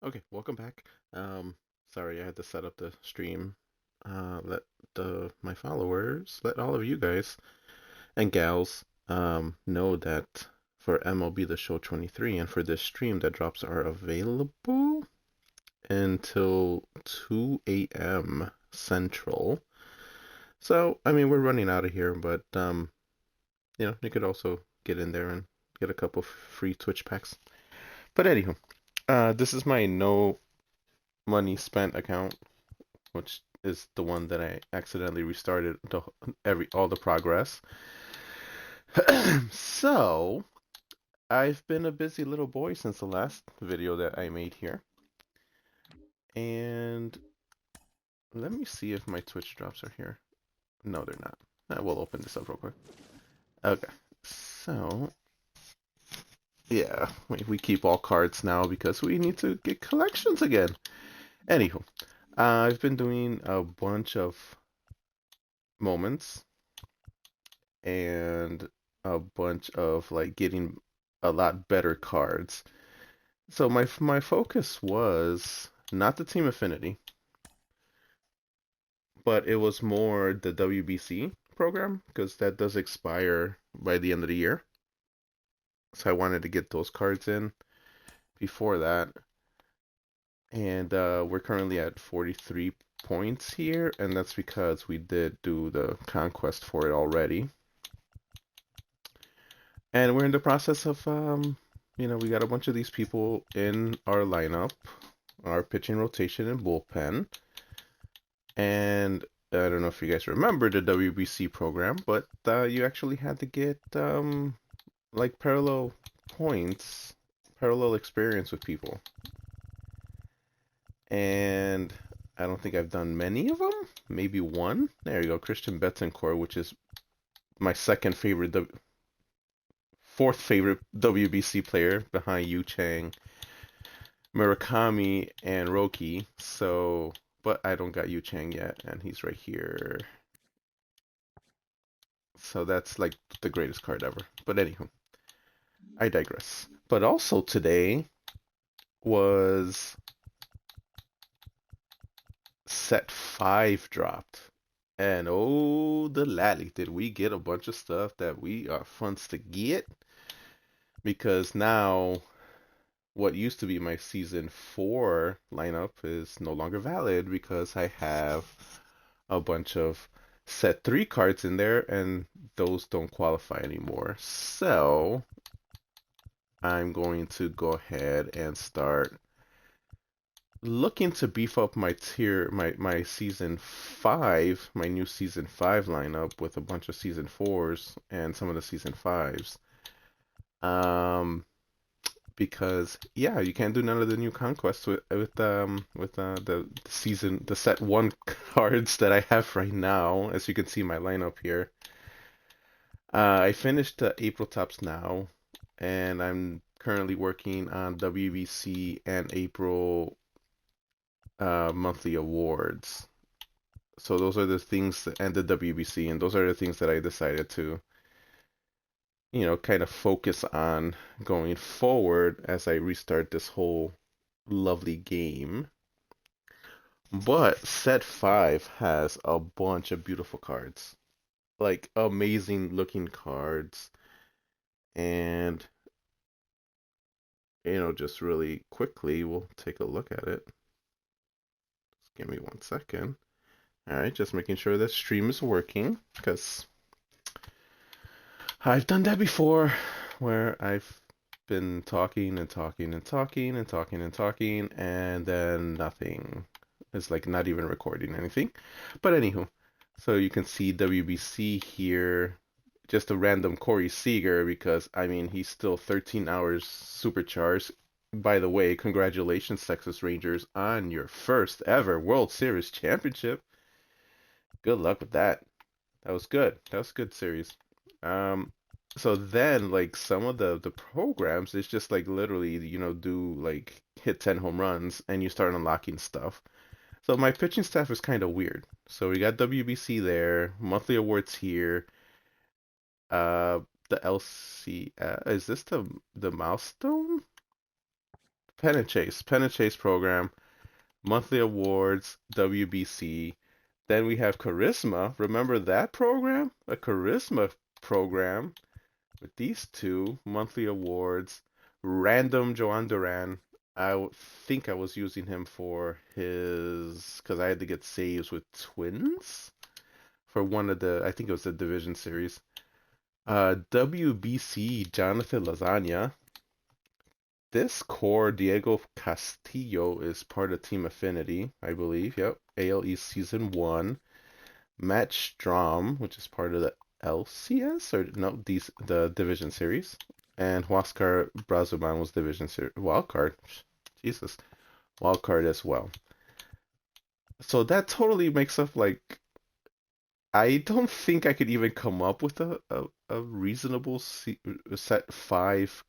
Okay, welcome back. Sorry, I had to set up the stream. Let my followers, let all of you guys and gals, know that for MLB The Show 23 and for this stream, that drops are available until 2 a.m. Central. So, I mean, we're running out of here, but you could also get in there and get a couple free Twitch packs. But anywho, this is my no money spent account, which is the one that I accidentally restarted all the progress. So I've been a busy little boy since the last video that I made here. And let me see if my Twitch drops are here. No, they're not. We'll open this up real quick. Okay. So yeah, we keep all cards now because we need to get collections again. Anywho, I've been doing a bunch of moments and a bunch of like getting a lot better cards. So my focus was not the team affinity, but it was more the WBC program because that does expire by the end of the year. So I wanted to get those cards in before that. And we're currently at 43 points here, and that's because we did do the conquest for it already. And we're in the process of, we got a bunch of these people in our lineup, our pitching rotation and bullpen. And I don't know if you guys remember the WBC program, but you actually had to get like parallel points, parallel experience with people. And I don't think I've done many of them. Maybe one. There you go, Christian Betancourt, which is my fourth favorite WBC player behind Yu Chang, Murakami, and Roki. So, but I don't got Yu Chang yet, and he's right here. So that's like the greatest card ever. But anywho, I digress. But also today was set 5 dropped. And oh, the lally, did we get a bunch of stuff that we are funds to get? Because now what used to be my season 4 lineup is no longer valid because I have a bunch of set 3 cards in there and those don't qualify anymore. So I'm going to go ahead and start looking to beef up my season 5, my new season 5 lineup with a bunch of season 4s and some of the season 5s. Because yeah, you can't do none of the new conquests the set 1 cards that I have right now. As you can see my lineup here. I finished the April tops now, and I'm currently working on WBC and April monthly awards. So those are the things, and the WBC, and those are the things that I decided to, kind of focus on going forward as I restart this whole lovely game. But set 5 has a bunch of beautiful cards, like amazing looking cards, and just really quickly, we'll take a look at it. Just give me 1 second. All right, just making sure that stream is working because I've done that before where I've been talking and talking and talking and talking and talking, and then nothing. It's like not even recording anything. But anywho, so you can see WBC here, just a random Corey Seager because I mean he's still 13 hours supercharged. By the way, congratulations Texas Rangers on your first ever World Series championship. Good luck with that. That was good. That was a good series. Um, so then like some of the programs, it's just like literally, do like hit 10 home runs and you start unlocking stuff. So my pitching staff is kind of weird. So we got WBC there, monthly awards here. Uh, the LC, is this the milestone? Pen and Chase program, monthly awards, WBC. Then we have Charisma. Remember that program? A Charisma program with these two monthly awards. Random Joan Duran. Think I was using him for his because I had to get saves with Twins for one of the I think it was the Division Series. WBC Jonathan Lasagna. This core Diego Castillo is part of Team Affinity, I believe. Yep, AL East Season 1. Matt Strom, which is part of the LCS or no, the Division Series, and Huascar Brazuman was Division Series wild card. Jesus, wild card as well. So that totally makes up like I don't think I could even come up with a reasonable set five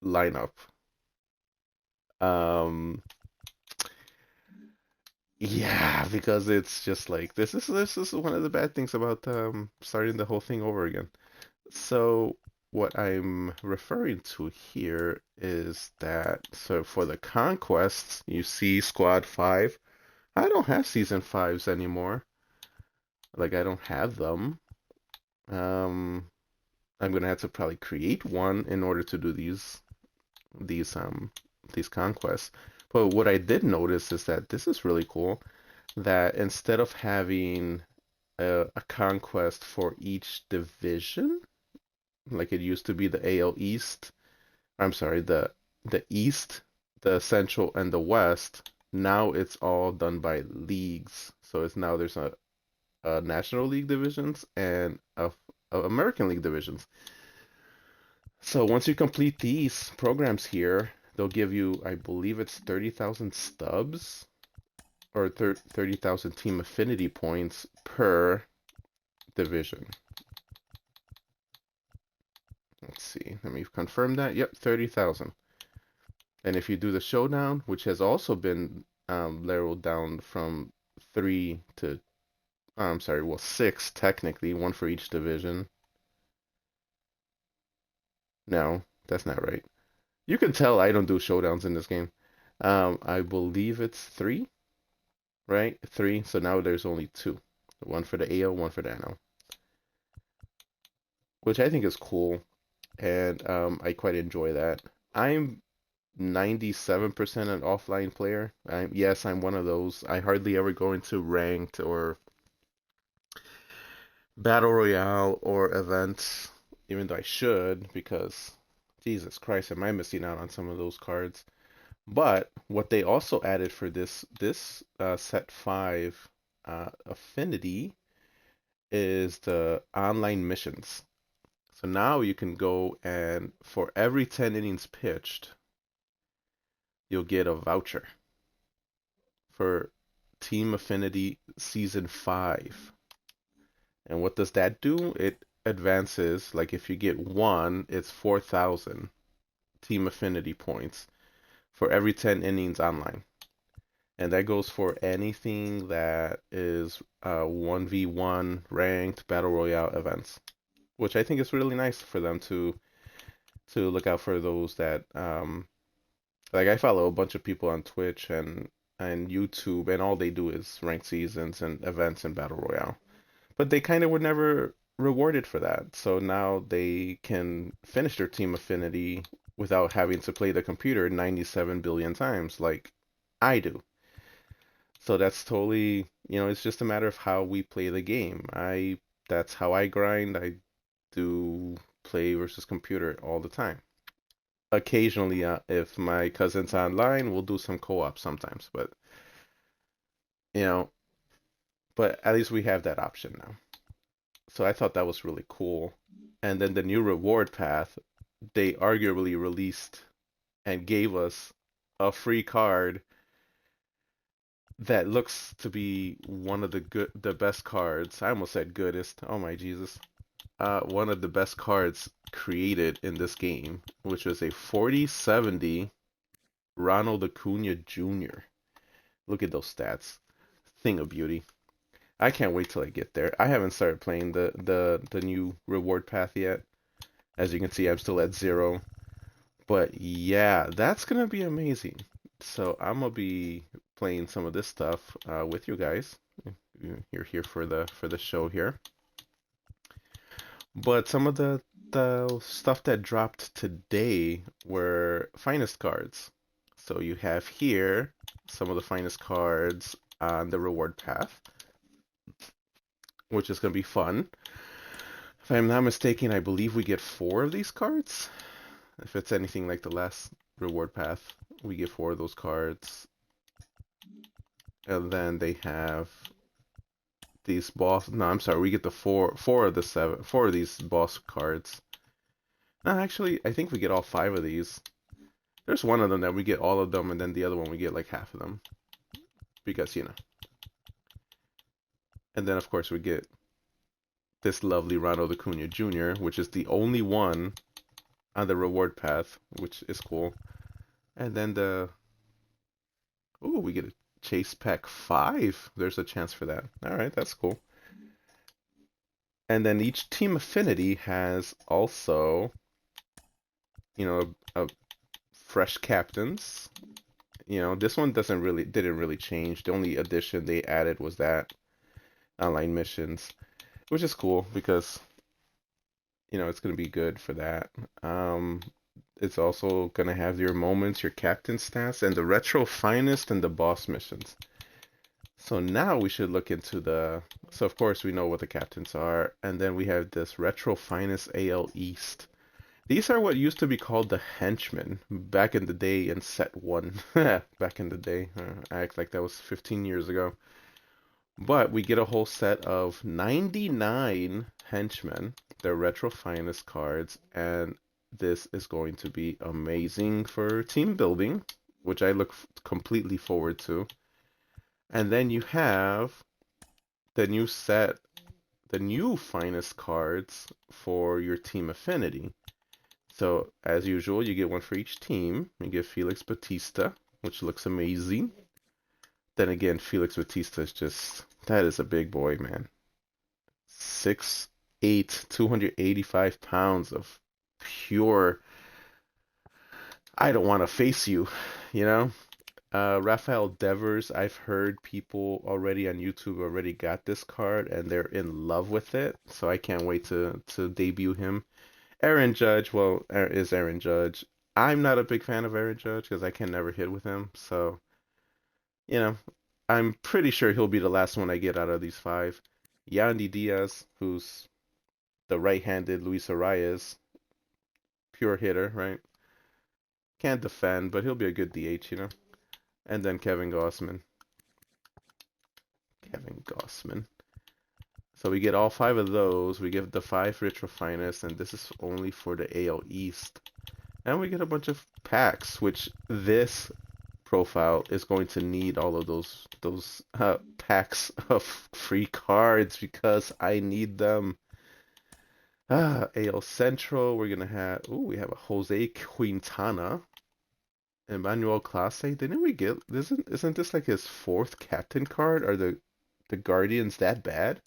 lineup. Um, yeah, because it's just like this is one of the bad things about starting the whole thing over again. So what I'm referring to here is that so for the conquests, you see Squad 5. I don't have Season 5s anymore. Like I don't have them. Um, I'm gonna have to probably create one in order to do these these conquests. But what I did notice is that this is really cool. That instead of having a conquest for each division, like it used to be the AL East, I'm sorry, the East, the Central, and the West. Now it's all done by leagues. So it's now there's a National League divisions and a American League divisions. So once you complete these programs here, they'll give you, I believe it's 30,000 stubs or 30,000 team affinity points per division. Let's see. Let me confirm that. Yep, 30,000. And if you do the showdown, which has also been leveled down from 3 to, I'm sorry, well, 6 technically, one for each division. No, that's not right. You can tell I don't do showdowns in this game. I believe it's 3, right? 3. So now there's only 2. One for the AL, one for the NL. Which I think is cool. And I quite enjoy that. I'm 97% an offline player. Yes, I'm one of those. I hardly ever go into ranked or battle royale or events, even though I should, because Jesus Christ, am I missing out on some of those cards? But what they also added for this set 5 affinity is the online missions. So now you can go and for every 10 innings pitched, you'll get a voucher for Team Affinity Season 5. And what does that do? It advances, like if you get 1, it's 4,000 Team Affinity points for every 10 innings online. And that goes for anything that is 1v1 ranked Battle Royale events, which I think is really nice for them to look out for those that like I follow a bunch of people on Twitch and YouTube, and all they do is ranked seasons and events in Battle Royale. But they kind of were never rewarded for that. So now they can finish their team affinity without having to play the computer 97 billion times like I do. So that's totally, it's just a matter of how we play the game. That's how I grind. I do play versus computer all the time. Occasionally, if my cousin's online, we'll do some co-op sometimes, you know, but at least we have that option now. So I thought that was really cool. And then the new reward path, they arguably released and gave us a free card that looks to be one of the best cards. I almost said goodest. Oh my Jesus. One of the best cards created in this game, which was a 40/70 Ronald Acuna Jr. Look at those stats. Thing of beauty. I can't wait till I get there. I haven't started playing the new reward path yet. As you can see, I'm still at 0. But yeah, that's gonna be amazing. So I'm gonna be playing some of this stuff with you guys. You're here for the show here. But some of the stuff that dropped today were finest cards. So you have here some of the finest cards on the reward path, which is gonna be fun. If I'm not mistaken, I believe we get four of these cards. If it's anything like the last reward path, we get four of those cards. And then they have these boss. No, I'm sorry. We get the four of the seven, four of these boss cards. No, actually, I think we get all five of these. There's one of them that we get all of them, and then the other one we get like half of them because you know. And then of course we get this lovely Ronald Acuna Jr., which is the only one on the reward path, which is cool. And then we get a Chase Pack 5. There's a chance for that. All right, that's cool. And then each team affinity has also, a fresh captains. This one didn't really change. The only addition they added was that online missions, which is cool because it's gonna be good for that. It's also gonna have your moments, your captain stats, and the retro finest and the boss missions. So now we should look into so of course we know what the captains are, and then we have this retro finest AL East. These are what used to be called the henchmen back in the day in set one. Back in the day, I act like that was 15 years ago. But we get a whole set of 99 henchmen. They're retro finest cards, and this is going to be amazing for team building, which I look completely forward to. And then you have the new set, the new finest cards for your team affinity. So, as usual, you get one for each team. You get Felix Bautista, which looks amazing. Then again, Felix Bautista that is a big boy, man. 6'8", 285 pounds of pure, I don't want to face you, you know? Rafael Devers, I've heard people already on YouTube already got this card and they're in love with it, so I can't wait to debut him. Aaron Judge, well, is Aaron Judge. I'm not a big fan of Aaron Judge because I can never hit with him, so, you know, I'm pretty sure he'll be the last one I get out of these five. Yandy Diaz, who's the right-handed Luis Arias, pure hitter, right? Can't defend, but he'll be a good DH. And then Kevin Gossman. Kevin Gossman. So we get all five of those. We get the five Retro Finest, and this is only for the AL East. And we get a bunch of packs, which this profile is going to need all of those packs of free cards because I need them. AL Central, we're gonna have. We have a Jose Quintana. Emmanuel Clase, didn't we get? Isn't this like his fourth captain card? Are the Guardians that bad?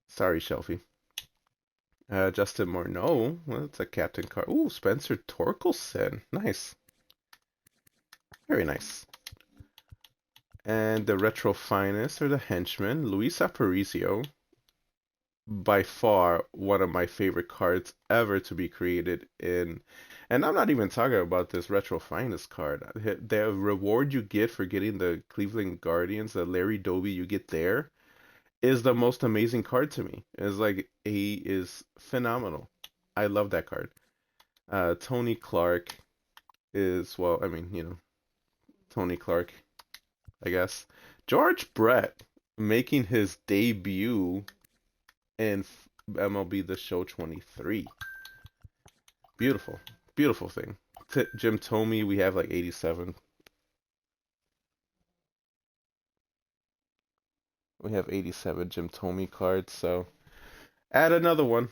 Sorry, Shelfie. Justin Morneau, well, that's a captain card. Ooh, Spencer Torkelson, nice, very nice. And the retro finest or the henchman, Luis Aparicio, by far one of my favorite cards ever to be created in. And I'm not even talking about this retro finest card. The reward you get for getting the Cleveland Guardians, the Larry Doby you get there, is the most amazing card to me. It's like he is phenomenal. I love that card. Tony Clark is, well, I mean, Tony Clark, I guess. George Brett making his debut in MLB The Show 23. Beautiful. Beautiful thing. Jim Tomey, we have like 87. We have 87 Jim Tomey cards, so add another one.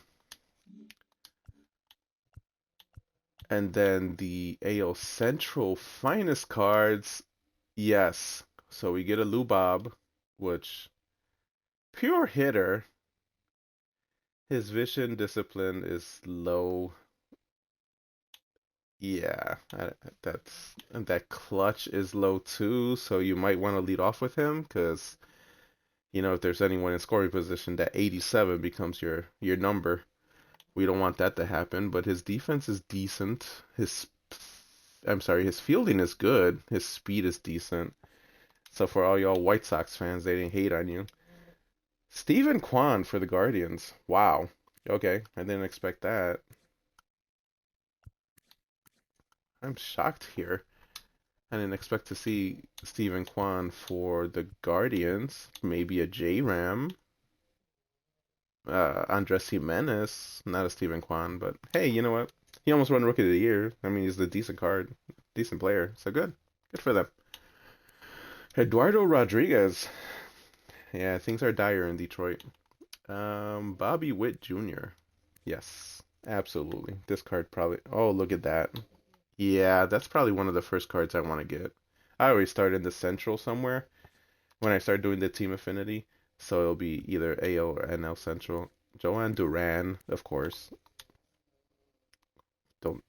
And then the AL Central finest cards, yes. So we get a Lou Bob, which pure hitter. His vision discipline is low. Yeah, that clutch is low too, so you might want to lead off with him because if there's anyone in scoring position, that 87 becomes your number. We don't want that to happen, but his defense is decent. I'm sorry, his fielding is good. His speed is decent. So for all y'all White Sox fans, they didn't hate on you. Stephen Kwan for the Guardians. Wow. Okay, I didn't expect that. I'm shocked here. I didn't expect to see Stephen Kwan for the Guardians. Maybe a J-Ram. Andres Jimenez. Not a Stephen Kwan, but hey, you know what? He almost won Rookie of the Year. I mean, he's a decent card, decent player. So good. Good for them. Eduardo Rodriguez. Yeah, things are dire in Detroit. Bobby Witt Jr. Yes, absolutely. This card probably. Oh, look at that. Yeah, that's probably one of the first cards I want to get. I always start in the Central somewhere when I start doing the team affinity, so it'll be either AL or NL Central. Joan Duran, of course. Don't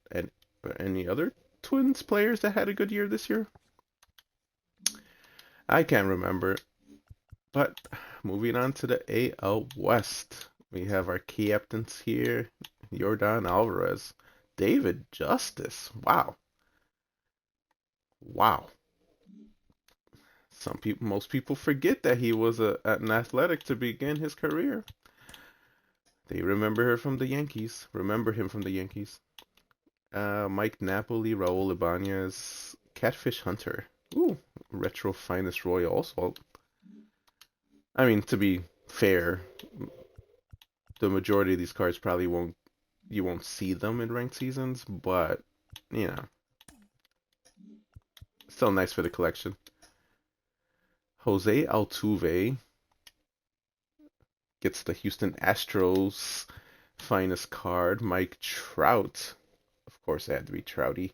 any other Twins players that had a good year this year? I can't remember. But moving on to the AL West, we have our captains here: Yordan Alvarez, David Justice. Wow, wow. Most people forget that he was an athletic to begin his career. They remember her from the Yankees. Remember him from the Yankees. Mike Napoli, Raul Ibanez, Catfish Hunter. Ooh, retro finest Royal Assault. I mean, to be fair, the majority of these cards probably you won't see them in ranked seasons, but you know, still nice for the collection. Jose Altuve gets the Houston Astros finest card. Mike Trout, of course, it had to be Trouty.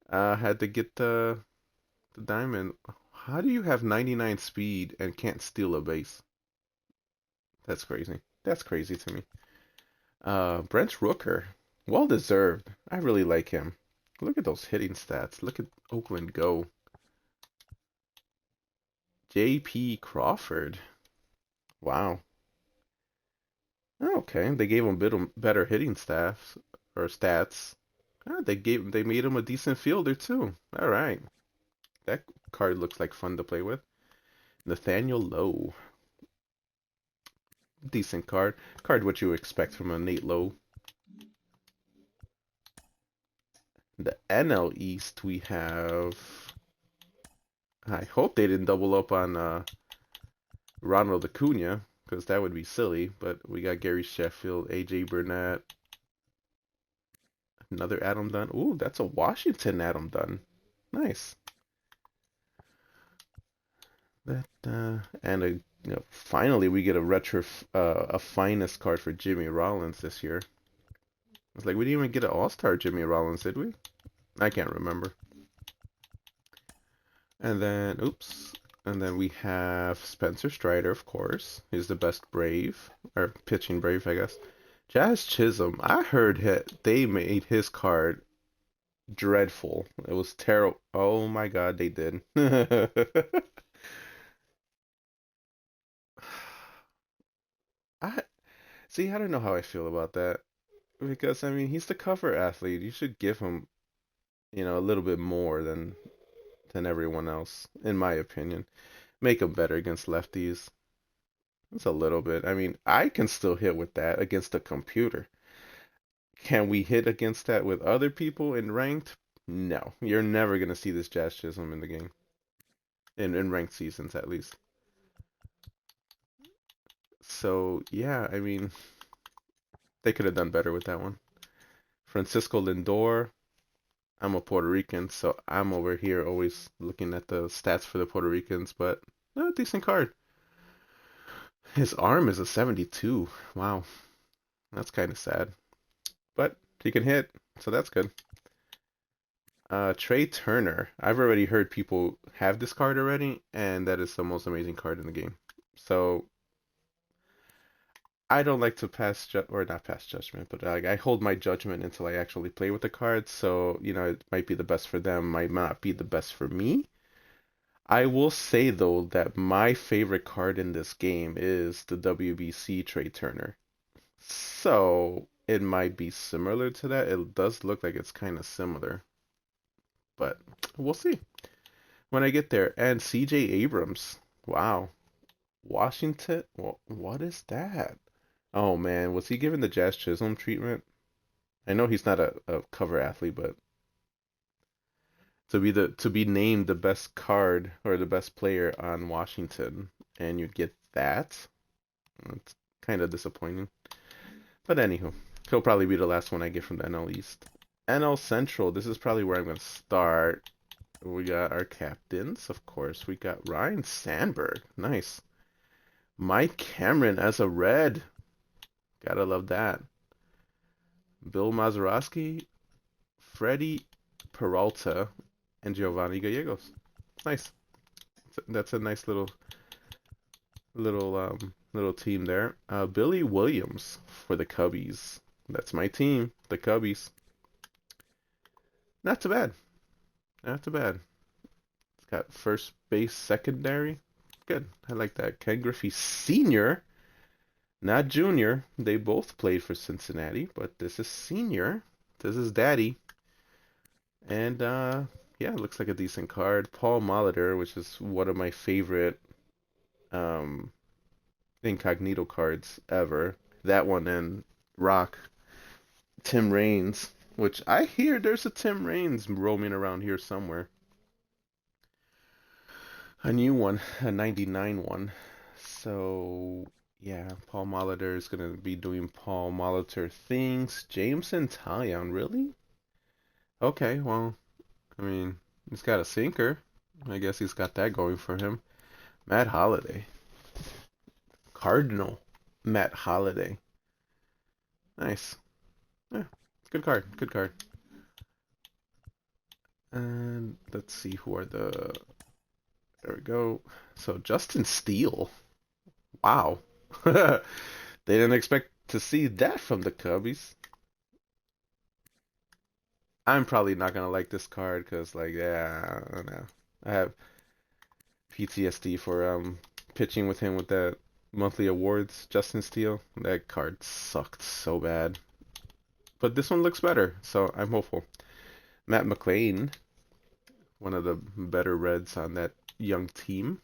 Had to get the diamond. How do you have 99 speed and can't steal a base? That's crazy. That's crazy to me. Brent Rooker, well deserved. I really like him. Look at those hitting stats. Look at Oakland go. J.P. Crawford. Wow. Okay, they gave him better hitting staffs or stats. They made him a decent fielder too. All right, that card looks like fun to play with. Nathaniel Lowe, decent card. Card what you expect from a Nate Lowe. The NL East we have. I hope they didn't double up on Ronald Acuna because that would be silly. But we got Gary Sheffield, AJ Burnett, another Adam Dunn. Ooh, that's a Washington Adam Dunn. Nice. That and finally we get a finest card for Jimmy Rollins this year. It's like we didn't even get an All-Star Jimmy Rollins, did we? I can't remember. And then oops, and then we have Spencer Strider, of course. He's the best Brave or pitching Brave, I guess. Jazz Chisholm. I heard they made his card dreadful. It was terrible. Oh my God, they did. I see. I don't know how I feel about that because I mean he's the cover athlete. You should give him, a little bit more than everyone else, in my opinion. Make him better against lefties. It's a little bit. I mean, I can still hit with that against a computer. Can we hit against that with other people in ranked? No, you're never gonna see this Jazz Chisholm in the game in ranked seasons at least. So yeah, I mean they could have done better with that one. Francisco Lindor. I'm a Puerto Rican, so I'm over here always looking at the stats for the Puerto Ricans, but decent card. His arm is a 72. Wow, that's kind of sad. But he can hit, so that's good. Trey Turner. I've already heard people have this card already, and that is the most amazing card in the game. So I don't like to pass ju or not pass judgment, but like I hold my judgment until I actually play with the cards. So, it might be the best for them, might not be the best for me. I will say though that my favorite card in this game is the WBC Trey Turner. So, it might be similar to that. It does look like it's kind of similar, but we'll see when I get there. And CJ Abrams. Wow. Washington? What is that? Oh man, was he given the Jazz Chisholm treatment? I know he's not a cover athlete, but to be named the best card or the best player on Washington and you get that, it's kind of disappointing. But anywho, he'll probably be the last one I get from the NL East. NL Central, this is probably where I'm gonna start. We got our captains, of course. We got Ryan Sandberg, nice. Mike Cameron as a red, gotta love that. Bill Mazeroski, Freddie Peralta, and Giovanni Gallegos. Nice. That's a nice little team there. Billy Williams for the Cubbies. That's my team, the Cubbies. Not too bad. Not too bad. It's got first base, secondary. Good. I like that. Ken Griffey Sr., not Junior. They both played for Cincinnati, but this is Senior. This is Daddy. And yeah, it looks like a decent card. Paul Molitor, which is one of my favorite um incognito cards ever. That one and Rock. Tim Raines, which I hear there's a Tim Raines roaming around here somewhere. A new one, a 99 one. So yeah, Paul Molitor is gonna be doing Paul Molitor things. Jameson Taillon, really? Okay, well, I mean, he's got a sinker. I guess he's got that going for him. Matt Holliday. Cardinal. Matt Holliday. Nice. Yeah, good card. Good card. And let's see who are the. There we go. So Justin Steele. Wow. They didn't expect to see that from the Cubbies. I'm probably not gonna like this card because, like, yeah, I don't know. I have PTSD for pitching with him with that monthly awards. Justin Steele. That card sucked so bad. But this one looks better, so I'm hopeful. Matt McLean, one of the better Reds on that young team.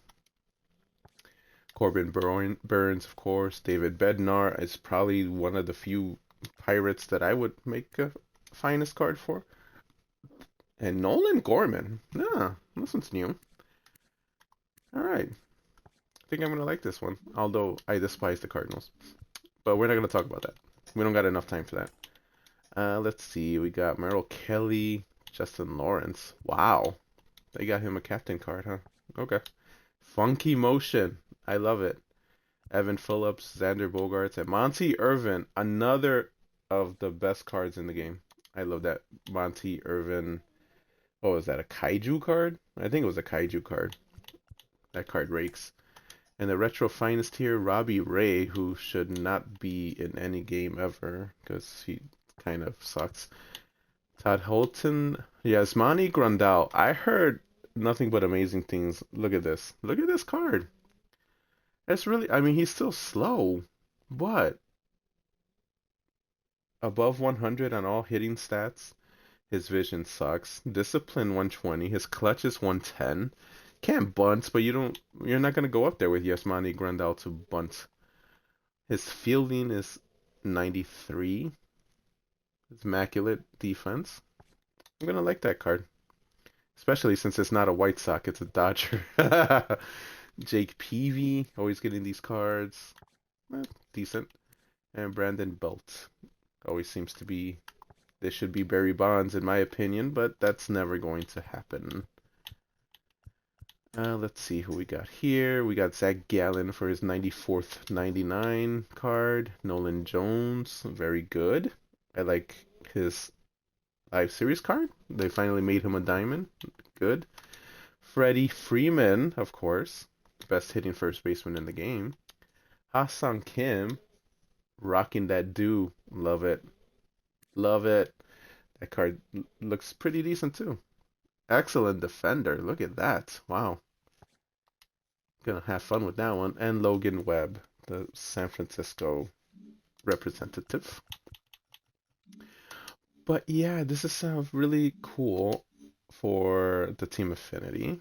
Corbin Burns, of course. David Bednar is probably one of the few Pirates that I would make a finest card for. And Nolan Gorman. Yeah, this one's new. Alright. I think I'm going to like this one. Although I despise the Cardinals. But we're not going to talk about that. We don't got enough time for that. Let's see. We got Merrill Kelly, Justin Lawrence. Wow. They got him a captain card, huh? Okay. Funky Motion. I love it. Evan Phillips, Xander Bogaerts, and Monty Irvin. Another of the best cards in the game. I love that. Monty Irvin. Oh, is that a Kaiju card? I think it was a Kaiju card. That card rakes. And the Retro Finest here, Robbie Ray, who should not be in any game ever because he kind of sucks. Todd Holton, Yasmani Grandal. I heard nothing but amazing things. Look at this. Look at this card. That's really, I mean, he's still slow, but above 100 on all hitting stats. His vision sucks. Discipline 120. His clutch is 110. Can't bunt, but you're not gonna go up there with Yasmani Grandal to bunt. His fielding is 93. His immaculate defense. I'm gonna like that card. Especially since it's not a White Sox, it's a Dodger. Jake Peavy, always getting these cards. Decent. And Brandon Belt. Always seems to be... This should be Barry Bonds, in my opinion, but that's never going to happen. Let's see who we got here. We got Zach Gallen for his 94th 99 card. Nolan Jones, very good. I like his Live Series card. They finally made him a diamond. Good. Freddie Freeman, of course. Best hitting first baseman in the game. Ha-Sung Kim. Rocking that do. Love it. Love it. That card looks pretty decent too. Excellent defender. Look at that. Wow. Gonna have fun with that one. And Logan Webb, the San Francisco representative. But yeah, this is really cool for the team affinity.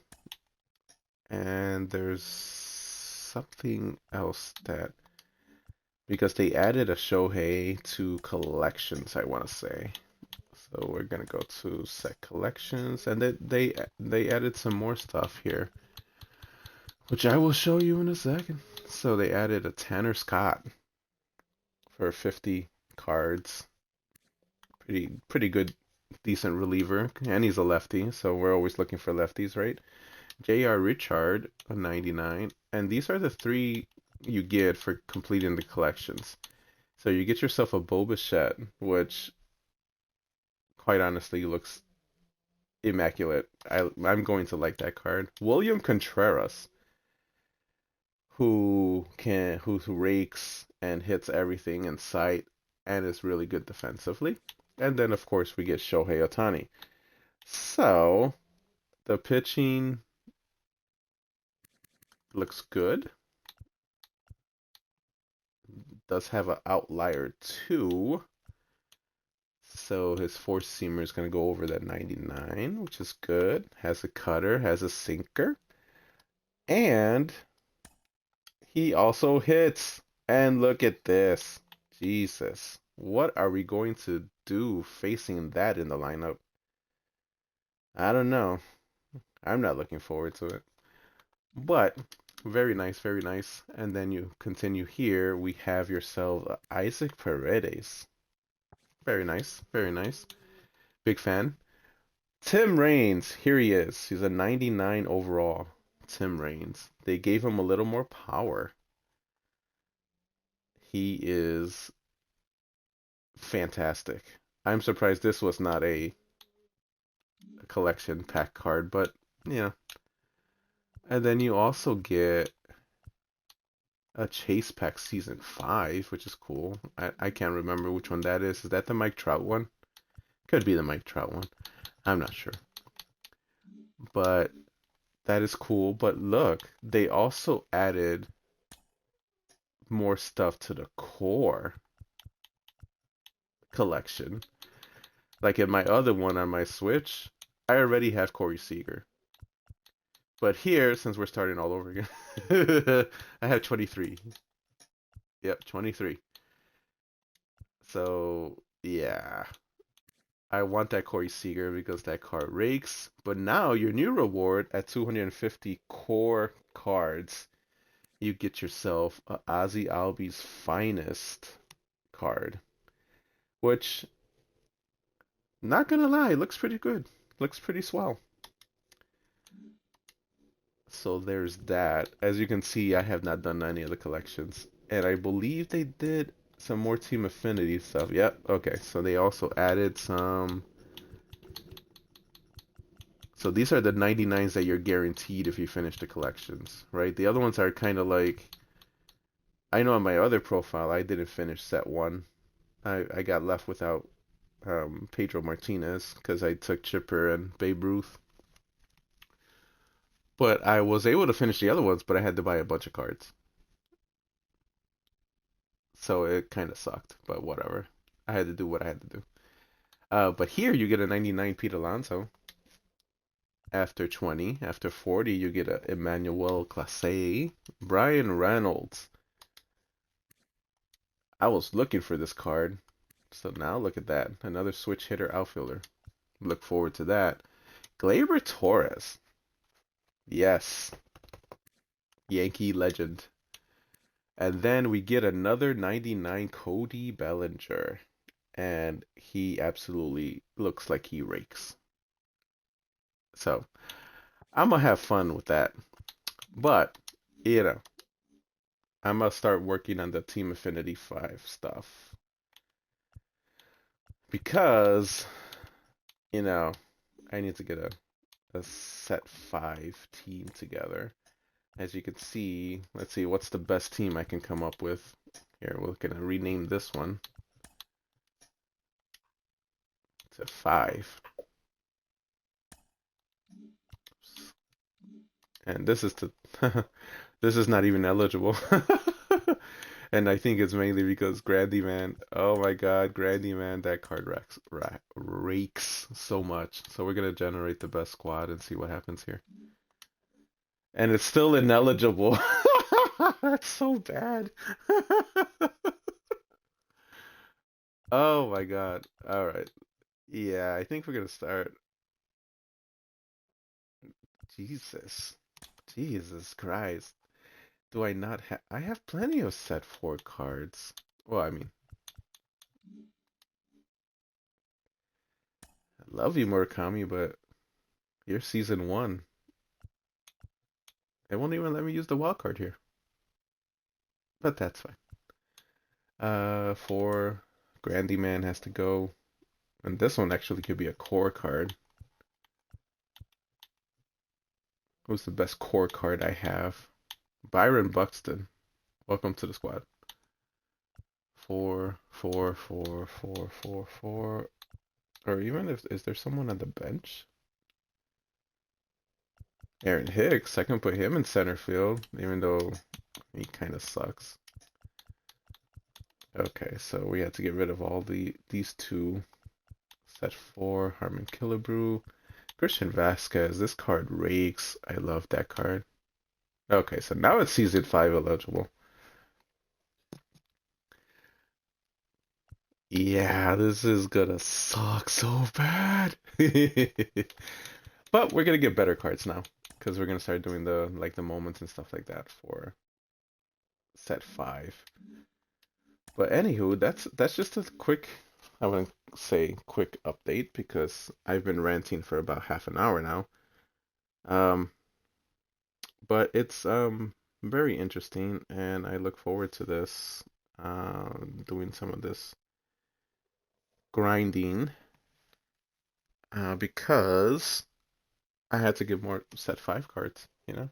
And there's something else that because they added a Shohei to collections, I want to say. So we're gonna go to set collections, and they added some more stuff here, which I will show you in a second. So they added a Tanner Scott for 50 cards. Pretty good, decent reliever, and he's a lefty, so we're always looking for lefties, right? J.R. Richard, a 99, and these are the three you get for completing the collections. So you get yourself a Bo Bichette, which quite honestly looks immaculate. I'm going to like that card. William Contreras, who rakes and hits everything in sight and is really good defensively. And then of course we get Shohei Ohtani. So the pitching looks good. Does have an outlier too. So his four seamer is going to go over that 99, which is good. Has a cutter, has a sinker. And he also hits. And look at this. Jesus. What are we going to do facing that in the lineup? I don't know. I'm not looking forward to it. But very nice, very nice. And then you continue here. We have yourself Isaac Paredes. Very nice, very nice. Big fan. Tim Raines, here he is. He's a 99 overall. Tim Raines. They gave him a little more power. He is fantastic. I'm surprised this was not a collection pack card, but yeah. And then you also get a Chase Pack Season 5, which is cool. I can't remember which one that is. Is that the Mike Trout one? Could be the Mike Trout one. I'm not sure. But that is cool. But look, they also added more stuff to the core collection. Like in my other one on my Switch, I already have Corey Seager. But here, since we're starting all over again, I have 23. Yep, 23. So, yeah. I want that Corey Seager because that card rakes. But now, your new reward at 250 core cards, you get yourself a Ozzy Albies Finest card. Which, not gonna lie, looks pretty good. Looks pretty swell. So there's that. As you can see, I have not done any of the collections. And I believe they did some more Team Affinity stuff. Yep, okay. So they also added some... So these are the 99s that you're guaranteed if you finish the collections, right? The other ones are kind of like... I know on my other profile, I didn't finish set 1. I got left without Pedro Martinez because I took Chipper and Babe Ruth. But I was able to finish the other ones, but I had to buy a bunch of cards. So it kind of sucked, but whatever. I had to do what I had to do. But here you get a 99 Pete Alonso. After 20, after 40, you get a Emmanuel Clase. Brian Reynolds. I was looking for this card. So now look at that. Another switch hitter outfielder. Look forward to that. Gleyber Torres. Yes. Yankee legend. And then we get another 99 Cody Bellinger. And he absolutely looks like he rakes. So, I'm going to have fun with that. But, you know, I'm going to start working on the Team Affinity 5 stuff. Because, you know, I need to get a set 5 team together. As you can see, let's see, what's the best team I can come up with Here, we're gonna rename this one to 5. And this is to this is not even eligible. And I think it's mainly because Grandy Man, oh my God, Grandy Man, that card rakes so much. So we're gonna generate the best squad and see what happens here. And it's still ineligible. That's so bad. Oh my God. All right. Yeah, I think we're gonna start. Jesus. Jesus Christ. Do I not have? I have plenty of set 4 cards. Well, I mean, I love you, Murakami, but you're season 1. It won't even let me use the wild card here. But that's fine. 4. Grandy Man has to go. And this one actually could be a core card. Who's the best core card I have? Byron Buxton. Welcome to the squad. 4, 4, 4, 4, 4, 4. Or even if, is there someone on the bench? Aaron Hicks. I can put him in center field, even though he kind of sucks. Okay, so we had to get rid of all these two. Set 4, Harmon Killebrew. Christian Vasquez. This card rakes. I love that card. Okay, so now it's season 5 eligible. Yeah, this is gonna suck so bad. But we're gonna get better cards now because we're gonna start doing the moments and stuff like that for set 5. But anywho, that's just a quick, I wouldn't say quick update because I've been ranting for about half an hour now. Um, but it's very interesting and I look forward to this, doing some of this grinding, because I had to get more set 5 cards, you know?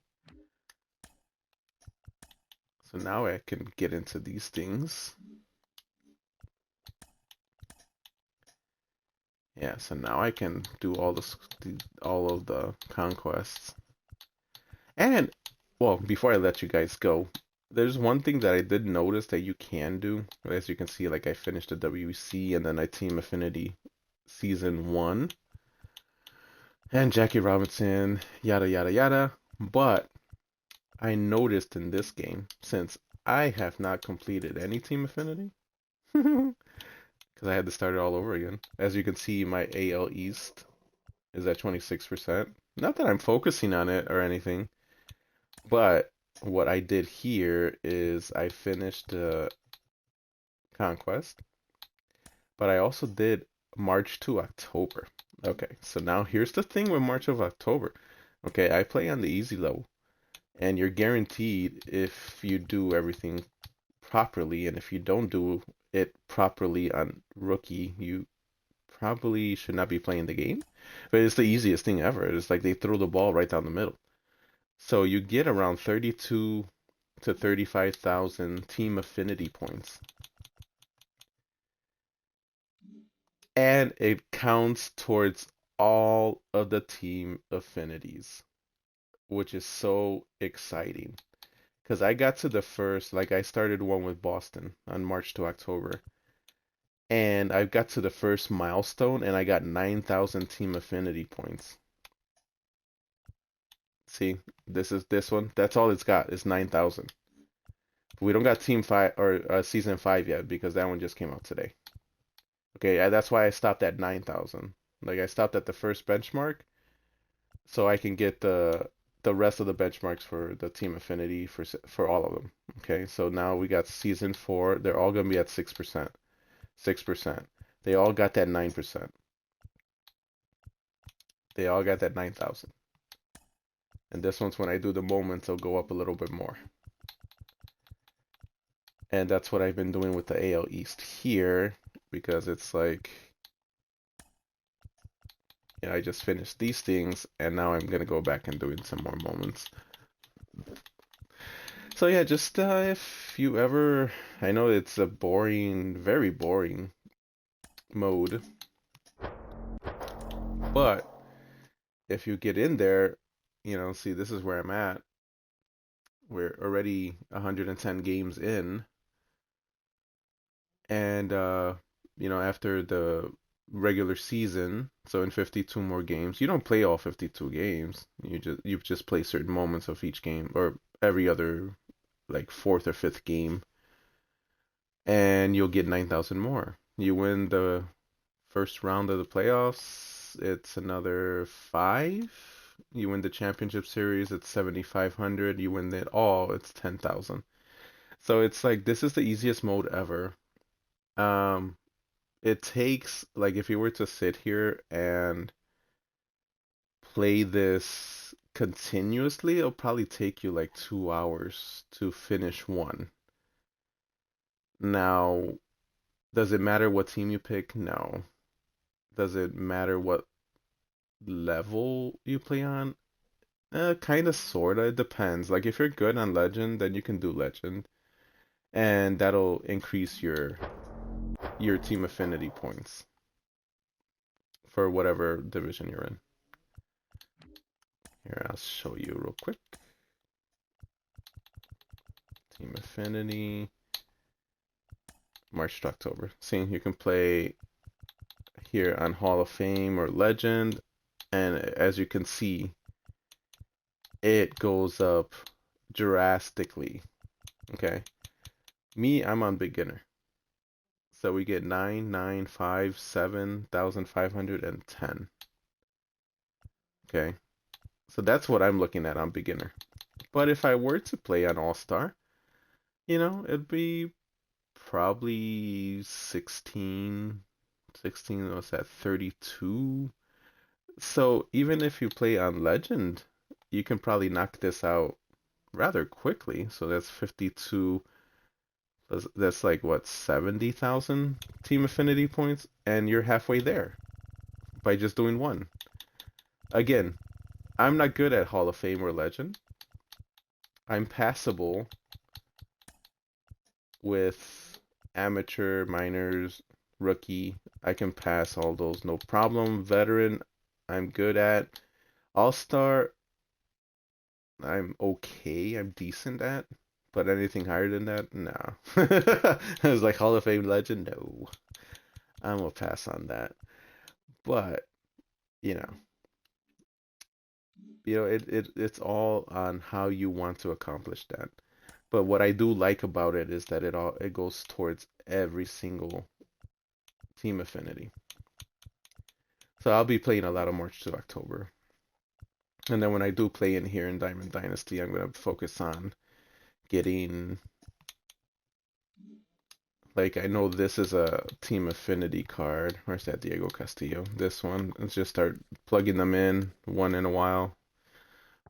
So now I can get into these things. Yeah, so now I can do all of the conquests. And, well, before I let you guys go, there's one thing that I did notice that you can do. As you can see, like I finished the WC and then I Team Affinity Season 1. And Jackie Robinson, yada yada yada. But I noticed in this game, since I have not completed any Team Affinity, because I had to start it all over again. As you can see, my AL East is at 26%. Not that I'm focusing on it or anything, but what I did here is I finished Conquest, but I also did March to October. Okay, so now here's the thing with March of October. Okay, I play on the easy level, and you're guaranteed if you do everything properly, and if you don't do it properly on rookie, you probably should not be playing the game. But it's the easiest thing ever. It's like they throw the ball right down the middle. So you get around 32 to 35,000 team affinity points. And it counts towards all of the team affinities, which is so exciting. Because I got to the first, like I started one with Boston on March to October. And I got to the first milestone and I got 9,000 team affinity points. See, this one. That's all it's got is 9,000. We don't got Team 5 or Season 5 yet because that one just came out today. Okay, that's why I stopped at 9,000. Like I stopped at the first benchmark so I can get the rest of the benchmarks for the Team Affinity for all of them. Okay, so now we got Season 4. They're all gonna be at 6%. 6%. They all got that 9%. They all got that 9,000. And this one's when I do the moments, it'll go up a little bit more. And that's what I've been doing with the AL East here, because it's like, you know, I just finished these things, and now I'm gonna go back and doing some more moments. So So yeah, just if you ever, I know it's a boring, very boring mode, but if you get in there, see, this is where I'm at. We're already 110 games in, and after the regular season, so in 52 more games, you don't play all 52 games. You just play certain moments of each game or every other like fourth or fifth game, and you'll get 9,000 more. You win the first round of the playoffs, it's another 5. You win the championship series, it's 7,500. You win it all, it's 10,000. So it's like this is the easiest mode ever. Um, it takes like if you were to sit here and play this continuously, it'll probably take you like 2 hours to finish one. Now, does it matter what team you pick? No. Does it matter what level you play on? Kind of, sorta. It depends. Like if you're good on Legend, then you can do Legend, and that'll increase your team affinity points for whatever division you're in. Here, I'll show you real quick. Team affinity, March to October. See, you can play here on Hall of Fame or Legend, and as you can see, it goes up drastically. Okay, me, I'm on beginner. So we get 9, 9, 5, 7,510. Okay. So that's what I'm looking at on beginner. But if I were to play on All-Star, it'd be probably 16. 16, what's that? 32. So even if you play on Legend, you can probably knock this out rather quickly. So that's 52. That's like what, 70,000 team affinity points, and you're halfway there by just doing one. Again, I'm not good at Hall of Fame or Legend. I'm passable with amateur, minors, rookie. I can pass all those, no problem. Veteran, I'm good at. All-Star, I'm okay. I'm decent at. But anything higher than that, no. I was like Hall of Fame Legend, no. I'm gonna pass on that. But you know, it's all on how you want to accomplish that. But what I do like about it is that it goes towards every single team affinity. So I'll be playing a lot of March to October. And then when I do play in here in Diamond Dynasty, I'm gonna focus on getting, like, I know this is a team affinity card. Where's that Diego Castillo? This one. Let's just start plugging them in in a while.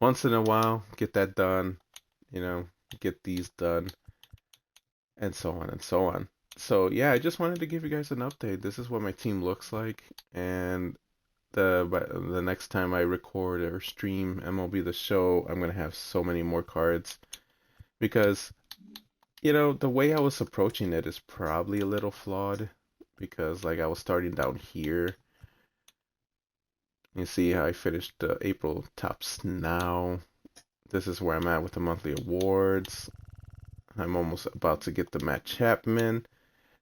Once in a while, get that done, get these done, and so on and so on. So yeah, I just wanted to give you guys an update. This is what my team looks like, and the next time I record or stream MLB The Show, I'm gonna have so many more cards because the way I was approaching it is probably a little flawed because like I was starting down here. You see how I finished the April tops now. This is where I'm at with the monthly awards. I'm almost about to get the Matt Chapman,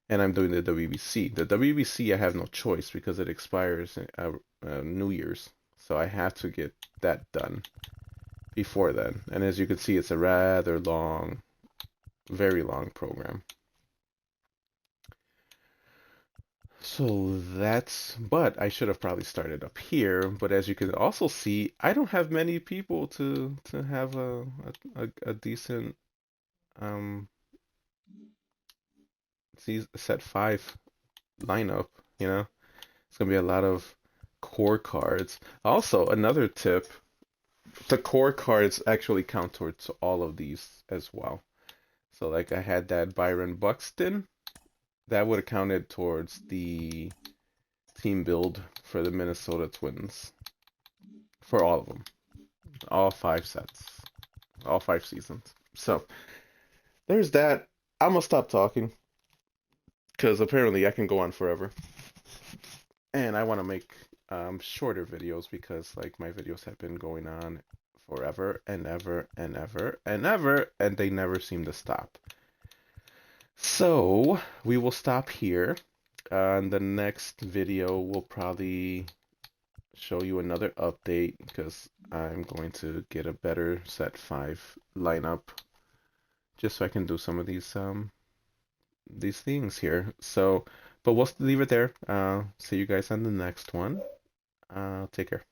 and I'm doing the WBC. The WBC I have no choice because it expires New Year's, so I have to get that done before then. And as you can see, it's a rather long, very long program. So but I should have probably started up here. But as you can also see, I don't have many people to have a decent um set 5 lineup. It's gonna be a lot of core cards. Also, another tip: the core cards actually count towards all of these as well. So like I had that Byron Buxton. That would have counted towards the team build for the Minnesota Twins. For all of them. All 5 sets. All 5 seasons. So, there's that. I'm gonna stop talking because apparently I can go on forever, and I want to make shorter videos because like my videos have been going on forever and ever and ever and ever, and they never seem to stop. So we will stop here. The next video will probably show you another update because I'm going to get a better set 5 lineup just so I can do some of these things here. So, but we'll leave it there. See you guys on the next one. Take care.